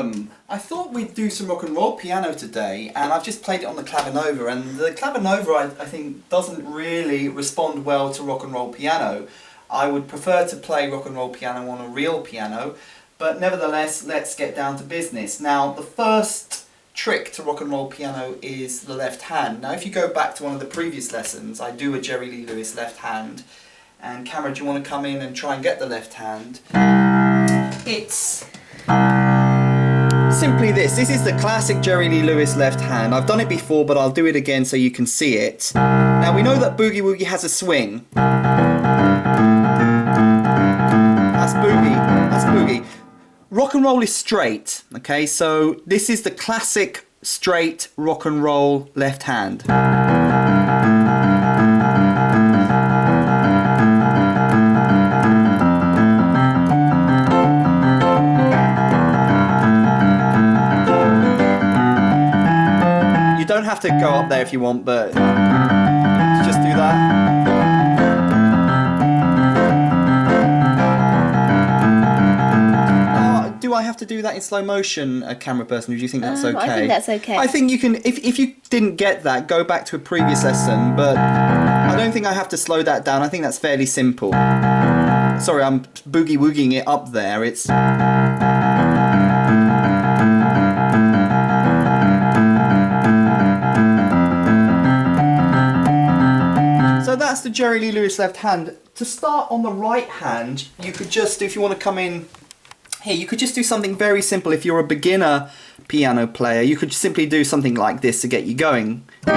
welcome! I thought we'd do some rock and roll piano today, and I've just played it on the Clavinova, and the Clavinova I think doesn't really respond well to rock and roll piano. I would prefer to play rock and roll piano on a real piano, but nevertheless, let's get down to business. Now, the first trick to rock and roll piano is the left hand. Now, if you go back to one of the previous lessons, I do a Jerry Lee Lewis left hand, and Cameron, do you want to come in and try and get the left hand? It's simply this. This is the classic Jerry Lee Lewis left hand. I've done it before, but I'll do it again so you can see it. Now, we know that Boogie Woogie has a swing. That's Boogie. That's Boogie. Rock and roll is straight, okay? So this is the classic straight rock and roll left hand. You don't have to go up there if you want, but just do that. Do I have to do that in slow motion, a camera person, or do you think that's okay? I think that's okay. I think you can, if you didn't get that, go back to a previous lesson, but I don't think I have to slow that down. I think that's fairly simple. Sorry, I'm boogie woogieing it up there. It's... So that's the Jerry Lee Lewis left hand. To start on the right hand, you could just, if you want to come in here, you could just do something very simple. If you're a beginner piano player, you could simply do something like this to get you going. And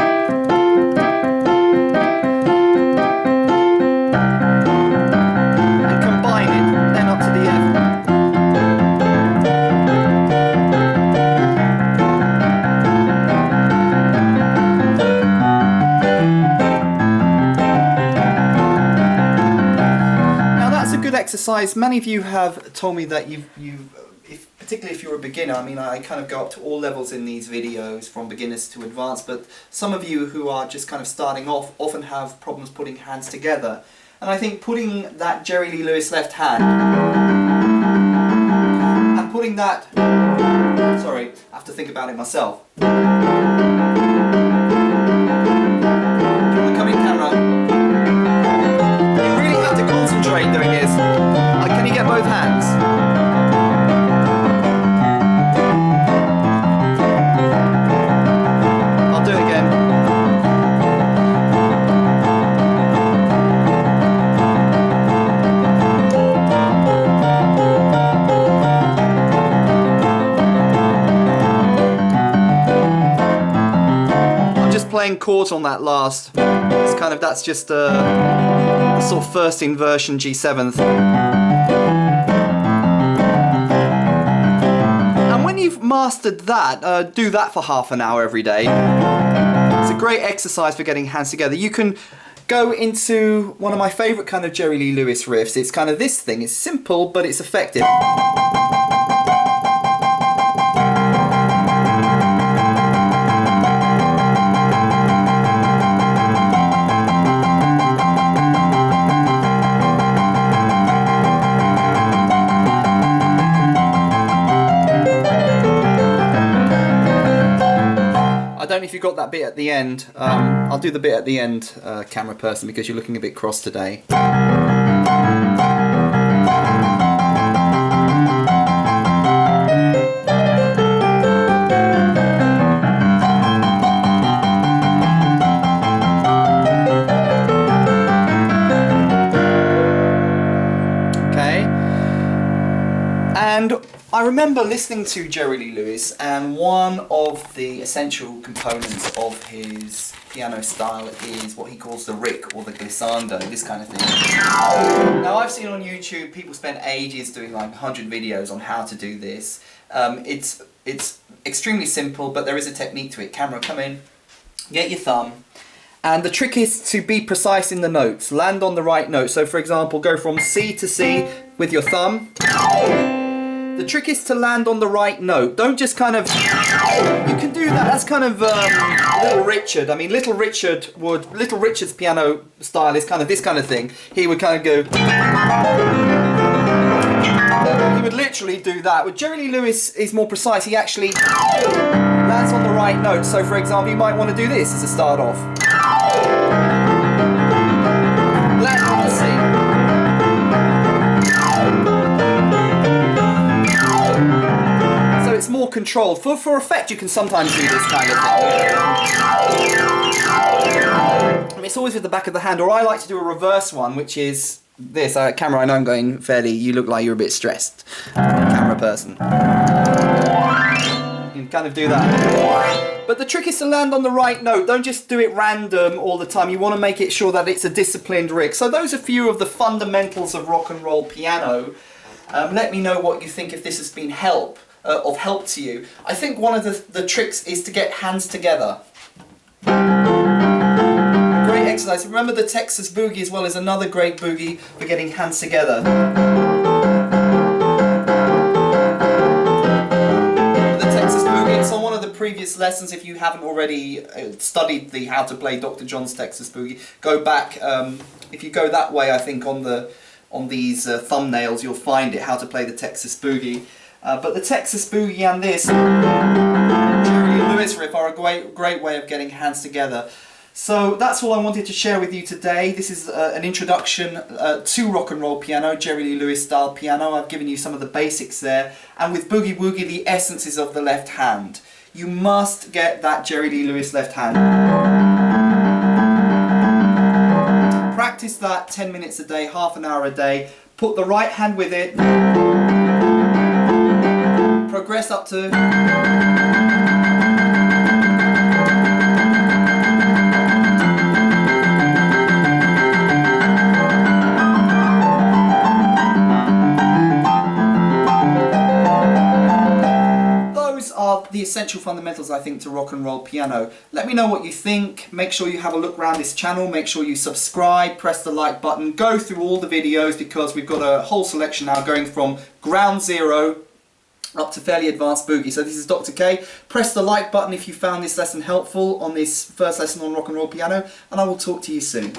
combine it, then up to the F. Exercise. Many of you have told me that particularly if you're a beginner, I mean, I kind of go up to all levels in these videos, from beginners to advanced, but some of you who are just kind of starting off often have problems putting hands together. And I think putting that Jerry Lee Lewis left hand and putting that, sorry, I have to think about it myself. Do you want to come in, camera? You really have to concentrate doing this. Can you get both hands? I'll do it again. I'm just playing chords on that last. It's kind of, that's just a sort of first inversion G7th. You've mastered that, do that for half an hour every day. It's a great exercise for getting hands together. You can go into one of my favourite kind of Jerry Lee Lewis riffs. It's kind of this thing. It's simple, but it's effective. I don't know if you got that bit at the end. I'll do the bit at the end, camera person, because you're looking a bit cross today. Okay. And I remember listening to Jerry Lee Lewis, and one of the essential components of his piano style is what he calls the rick, or the glissando, this kind of thing. Now, I've seen on YouTube people spend ages doing like 100 videos on how to do this. It's extremely simple, but there is a technique to it. Camera, come in, get your thumb, and the trick is to be precise in the notes, land on the right note. So for example, go from C to C with your thumb. The trick is to land on the right note. Don't just kind of... You can do that. That's kind of Little Richard. I mean, Little Richard's piano style is kind of this kind of thing. He would kind of go... He could literally do that. But Jerry Lee Lewis is more precise. He actually lands on the right note. So for example, you might want to do this as a start off. Land on the C. So it's more controlled. For effect, you can sometimes do this kind of thing. It's always with the back of the hand, or I like to do a reverse one, which is this. Camera, I know I'm going fairly, you look like you're a bit stressed. Camera person. You can kind of do that. But the trick is to land on the right note. Don't just do it random all the time. You want to make it sure that it's a disciplined rig. So those are a few of the fundamentals of rock and roll piano. Let me know what you think, if this has been of help to you. I think one of the tricks is to get hands together. Great exercise. Remember the Texas Boogie as well is another great boogie for getting hands together. The Texas Boogie, it's on one of the previous lessons. If you haven't already studied the How to Play Dr. John's Texas Boogie, go back. If you go that way, I think on these thumbnails you'll find it, How to Play the Texas Boogie. But the Texas Boogie and this Jerry Lee Lewis riff are a great way of getting hands together. So that's all I wanted to share with you today. This is an introduction to rock and roll piano, Jerry Lee Lewis style piano. I've given you some of the basics there. And with Boogie Woogie, the essences of the left hand. You must get that Jerry Lee Lewis left hand. Practice that 10 minutes a day, half an hour a day. Put the right hand with it. Progress up to... the essential fundamentals, I think, to rock and roll piano. Let me know what you think. Make sure you have a look around this channel. Make sure you subscribe, press the like button, go through all the videos, because we've got a whole selection now going from ground zero up to fairly advanced boogie. So this is Dr. K. Press the like button if you found this lesson helpful on this first lesson on rock and roll piano, and I will talk to you soon.